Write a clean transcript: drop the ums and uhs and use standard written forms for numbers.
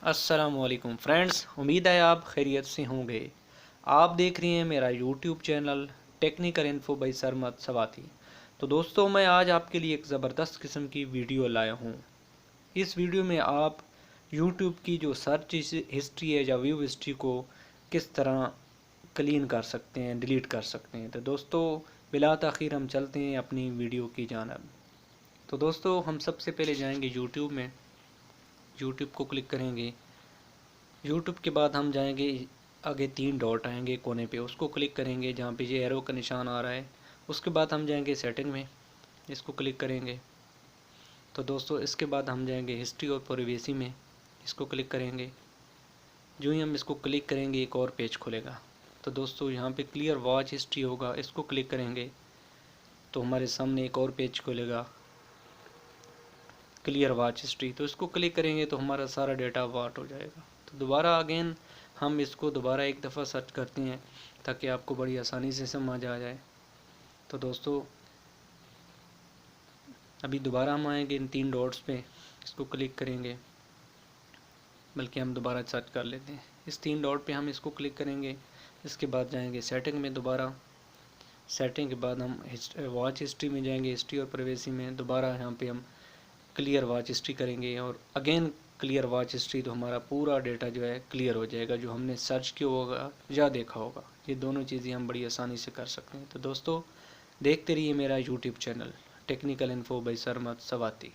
अस्सलामुअलैकुम फ्रेंड्स, उम्मीद है आप खैरियत से होंगे। आप देख रहे हैं मेरा YouTube channel technical info by Sarmat Sawati. तो दोस्तों, मैं आज आपके लिए एक ज़बरदस्त किस्म की वीडियो लाया हूँ। इस वीडियो में आप यूट्यूब की जो सर्च हिस्ट्री है या व्यू हिस्ट्री को किस तरह क्लीन कर सकते हैं, डिलीट कर सकते हैं। तो दोस्तों, बिला ताख़ीर हम चलते हैं अपनी वीडियो की जानब। तो दोस्तों, हम सबसे पहले जाएंगे यूट्यूब में। यूट्यूब को क्लिक करेंगे। यूट्यूब के बाद हम जाएंगे, आगे 3 डॉट आएंगे कोने पे, उसको क्लिक करेंगे जहाँ पे ये एरो का निशान आ रहा है। उसके बाद हम जाएंगे सेटिंग में, इसको क्लिक करेंगे। तो दोस्तों, इसके बाद हम जाएंगे हिस्ट्री और प्राइवेसी में, इसको क्लिक करेंगे। जो ही हम इसको क्लिक करेंगे एक और पेज खुलेगा। तो दोस्तों, यहाँ पे क्लियर वॉच हिस्ट्री होगा, इसको क्लिक करेंगे तो हमारे सामने एक और पेज खुलेगा, क्लियर वॉच हिस्ट्री। तो इसको क्लिक करेंगे तो हमारा सारा डेटा वॉट हो जाएगा। तो दोबारा अगेन हम इसको दोबारा एक दफ़ा सर्च करते हैं ताकि आपको बड़ी आसानी से समझ आ जाए। तो दोस्तों, अभी दोबारा हम आएंगे इन 3 डॉट्स पे, इसको क्लिक करेंगे, बल्कि हम दोबारा सर्च कर लेते हैं। इस 3 डॉट पे हम इसको क्लिक करेंगे। इसके बाद जाएंगे सेटिंग में दोबारा। सेटिंग के बाद हम वॉच हिस्ट्री में जाएंगे, हिस्ट्री और प्राइवेसी में। दोबारा यहाँ पे हम क्लियर वॉच हिस्ट्री करेंगे और अगेन क्लियर वॉच हिस्ट्री। तो हमारा पूरा डेटा जो है क्लियर हो जाएगा, जो हमने सर्च किया होगा या देखा होगा। ये दोनों चीज़ें हम बड़ी आसानी से कर सकते हैं। तो दोस्तों, देखते रहिए मेरा YouTube channel technical info by Sarmat Swati.